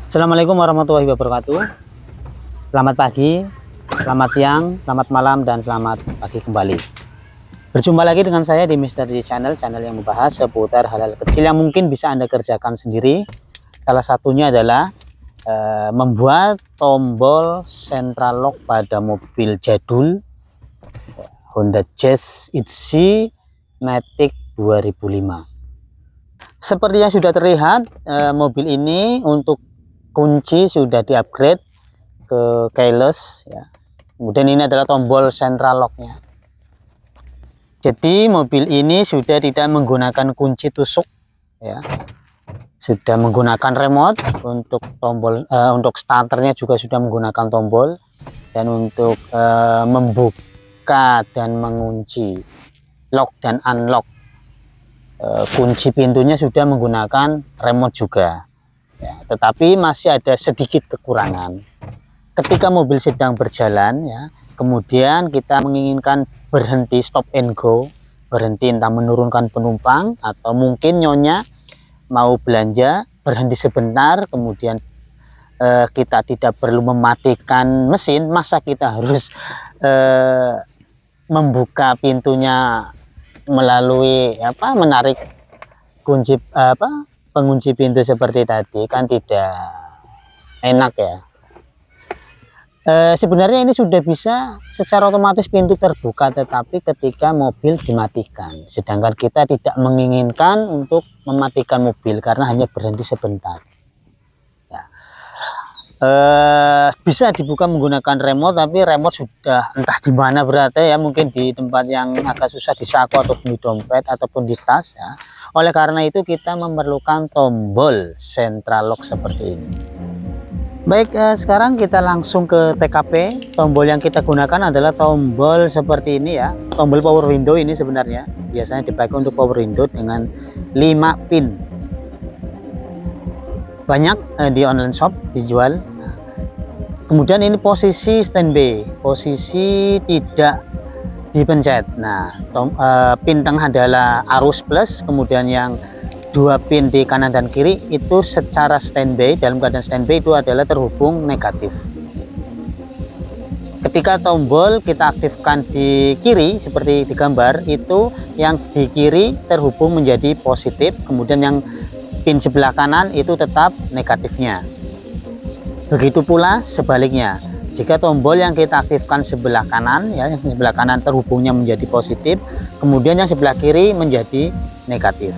Assalamualaikum warahmatullahi wabarakatuh. Selamat pagi, selamat siang, selamat malam, dan selamat pagi kembali. Berjumpa lagi dengan saya di Mister D Channel yang membahas seputar hal-hal kecil yang mungkin bisa Anda kerjakan sendiri. Salah satunya adalah membuat tombol central lock pada mobil jadul Honda Jazz ETC Matic 2005. Seperti yang sudah terlihat, mobil ini untuk kunci sudah di-upgrade ke keyless ya. Kemudian ini adalah tombol central locknya. Jadi mobil ini sudah tidak menggunakan kunci tusuk ya. Sudah menggunakan remote. Untuk tombol untuk starternya juga sudah menggunakan tombol, dan untuk membuka dan mengunci lock dan unlock kunci pintunya sudah menggunakan remote juga. Ya, tetapi masih ada sedikit kekurangan. Ketika mobil sedang berjalan ya, kemudian kita menginginkan berhenti stop and go, berhenti entah menurunkan penumpang atau mungkin nyonya mau belanja, berhenti sebentar, kemudian kita tidak perlu mematikan mesin, masa kita harus membuka pintunya melalui menarik kunci pengunci pintu seperti tadi, kan tidak enak ya. Sebenarnya ini sudah bisa secara otomatis pintu terbuka, tetapi ketika mobil dimatikan, sedangkan kita tidak menginginkan untuk mematikan mobil karena hanya berhenti sebentar ya. Bisa dibuka menggunakan remote, tapi remote sudah entah di mana berada ya, mungkin di tempat yang agak susah disaku ataupun di dompet ataupun di tas ya. Oleh karena itu kita memerlukan tombol central lock seperti ini. Baik, sekarang kita langsung ke TKP. Tombol yang kita gunakan adalah tombol seperti ini ya, tombol power window. Ini sebenarnya biasanya dipakai untuk power window dengan 5 pin. Banyak di online shop dijual. Kemudian ini posisi standby, posisi tidak dipencet. Nah, pin tengah adalah arus plus, kemudian yang 2 pin di kanan dan kiri itu secara standby, dalam keadaan standby itu adalah terhubung negatif. Ketika tombol kita aktifkan di kiri seperti di gambar, itu yang di kiri terhubung menjadi positif, kemudian yang pin sebelah kanan itu tetap negatifnya. Begitu pula sebaliknya. Jika tombol yang kita aktifkan sebelah kanan ya, yang sebelah kanan terhubungnya menjadi positif, kemudian yang sebelah kiri menjadi negatif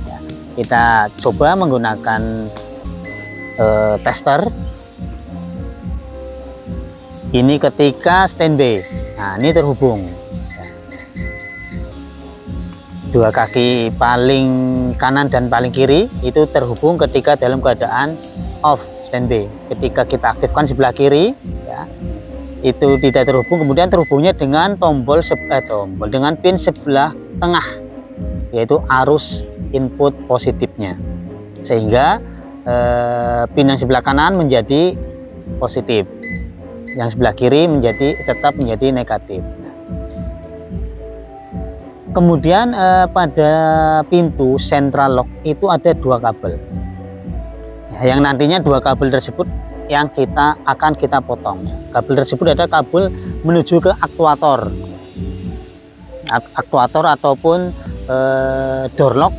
ya. Kita coba menggunakan tester. Ini ketika standby. Nah, ini terhubung ya. Dua kaki paling kanan dan paling kiri itu terhubung ketika dalam keadaan off, standby. Ketika kita aktifkan sebelah kiri ya, itu tidak terhubung, kemudian terhubungnya dengan tombol dengan pin sebelah tengah, yaitu arus input positifnya, sehingga pin yang sebelah kanan menjadi positif, yang sebelah kiri tetap menjadi negatif. Kemudian pada pintu central lock itu ada 2 kabel ya, yang nantinya 2 kabel tersebut yang akan kita potong. Kabel tersebut ada kabel menuju ke aktuator ataupun door lock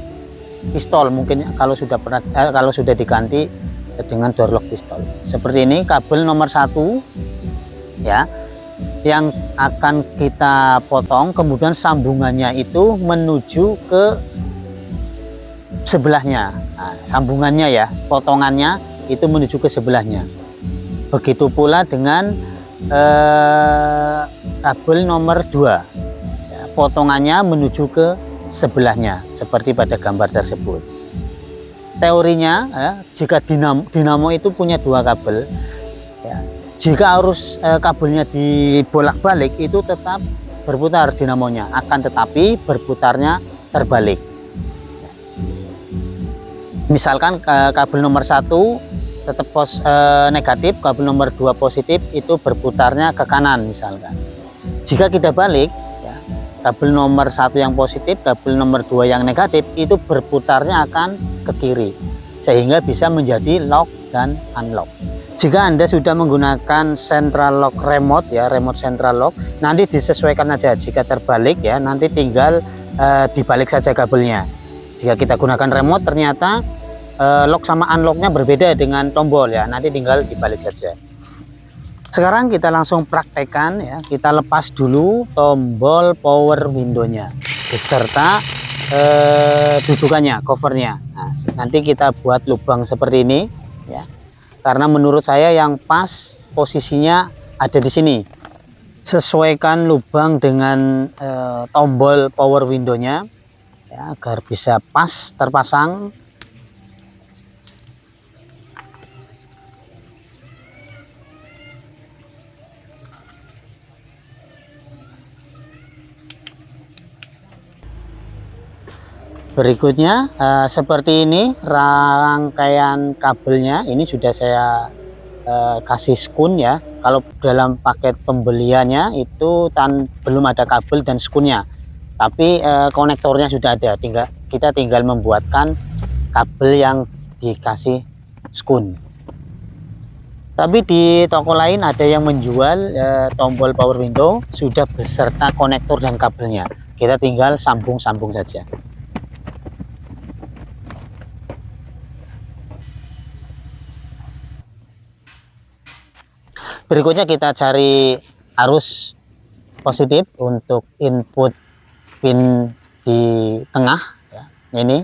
pistol, mungkin kalau sudah diganti dengan door lock pistol. Seperti ini kabel nomor 1 ya, yang akan kita potong, kemudian sambungannya itu menuju ke sebelahnya. Nah, sambungannya ya, potongannya itu menuju ke sebelahnya. Begitu pula dengan kabel nomor 2 ya, potongannya menuju ke sebelahnya seperti pada gambar tersebut. Teorinya ya, jika dinamo itu punya 2 kabel ya, jika arus kabelnya dibolak-balik itu tetap berputar dinamonya, akan tetapi berputarnya terbalik. Misalkan kabel nomor 1 tetap negatif, kabel nomor 2 positif, itu berputarnya ke kanan misalkan. Jika kita balik ya, kabel nomor 1 yang positif, kabel nomor 2 yang negatif, itu berputarnya akan ke kiri. sehingga bisa menjadi lock dan unlock. Jika Anda sudah menggunakan central lock remote ya, remote central lock, nanti disesuaikan aja. Jika terbalik ya, nanti tinggal dibalik saja kabelnya. Jika kita gunakan remote ternyata lock sama unlocknya berbeda dengan tombol ya, nanti tinggal dibalik saja. Sekarang kita langsung praktekkan ya, kita lepas dulu tombol power windownya beserta dudukannya, covernya. Nah, nanti kita buat lubang seperti ini ya, karena menurut saya yang pas posisinya ada di sini. Sesuaikan lubang dengan tombol power windownya ya, agar bisa pas terpasang. Berikutnya seperti ini rangkaian kabelnya, ini sudah saya kasih skun ya. Kalau dalam paket pembeliannya itu belum ada kabel dan skunnya, tapi konektornya sudah ada, kita tinggal membuatkan kabel yang dikasih skun. Tapi di toko lain ada yang menjual tombol power window sudah beserta konektor dan kabelnya, kita tinggal sambung-sambung saja. Berikutnya kita cari arus positif untuk input pin di tengah ya. Ini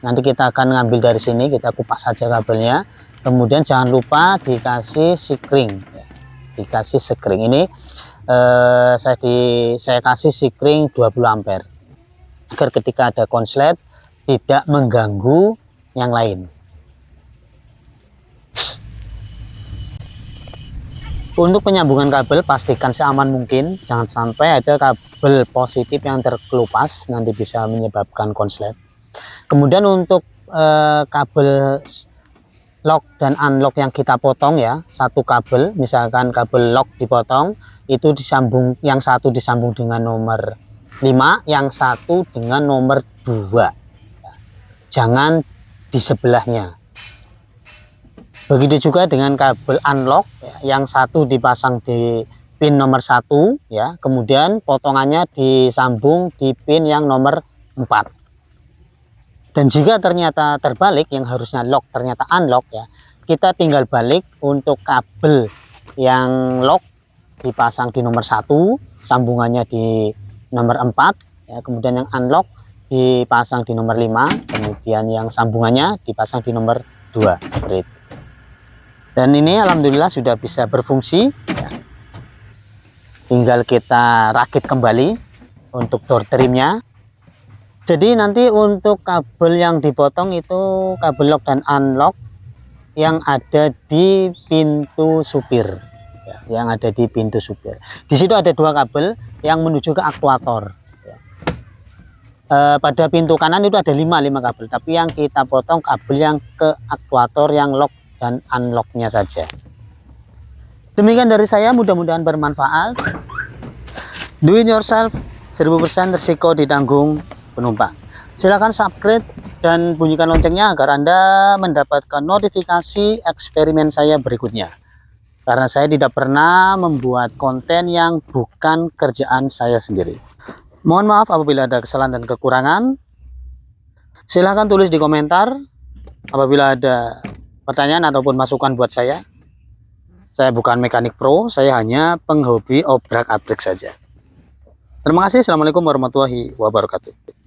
nanti kita akan ngambil dari sini, kita kupas saja kabelnya. Kemudian jangan lupa dikasih sikring ya. Dikasih sikring ini saya kasih sikring 20 ampere agar ketika ada konslet tidak mengganggu yang lain. Untuk penyambungan kabel pastikan seaman mungkin, jangan sampai ada kabel positif yang terkelupas, nanti bisa menyebabkan konslet. Kemudian untuk kabel lock dan unlock yang kita potong ya, satu kabel, misalkan kabel lock dipotong, itu disambung, yang satu disambung dengan nomor 5, yang satu dengan nomor 2. Jangan di sebelahnya. Begitu juga dengan kabel unlock ya, yang satu dipasang di pin nomor 1 ya, kemudian potongannya disambung di pin yang nomor 4. Dan jika ternyata terbalik, yang harusnya lock ternyata unlock ya, kita tinggal balik. Untuk kabel yang lock dipasang di nomor 1, sambungannya di nomor 4 ya, kemudian yang unlock dipasang di nomor 5, kemudian yang sambungannya dipasang di nomor 2 seperti itu. Dan ini alhamdulillah sudah bisa berfungsi ya. Tinggal kita rakit kembali untuk door trimnya. Jadi nanti untuk kabel yang dipotong itu kabel lock dan unlock yang ada di pintu supir ya, yang ada di pintu supir. Di situ ada 2 kabel yang menuju ke aktuator ya. Pada pintu kanan itu ada 5 kabel, tapi yang kita potong kabel yang ke aktuator yang lock dan unlocknya saja. Demikian dari saya, mudah-mudahan bermanfaat. Do it yourself, 1000% risiko ditanggung penumpang. Silahkan subscribe dan bunyikan loncengnya agar Anda mendapatkan notifikasi eksperimen saya berikutnya. Karena saya tidak pernah membuat konten yang bukan kerjaan saya sendiri. Mohon maaf apabila ada kesalahan dan kekurangan. Silahkan tulis di komentar apabila ada pertanyaan ataupun masukan buat saya. Saya bukan mekanik pro, saya hanya penghobi obrak-abrik saja. Terima kasih. Assalamualaikum warahmatullahi wabarakatuh.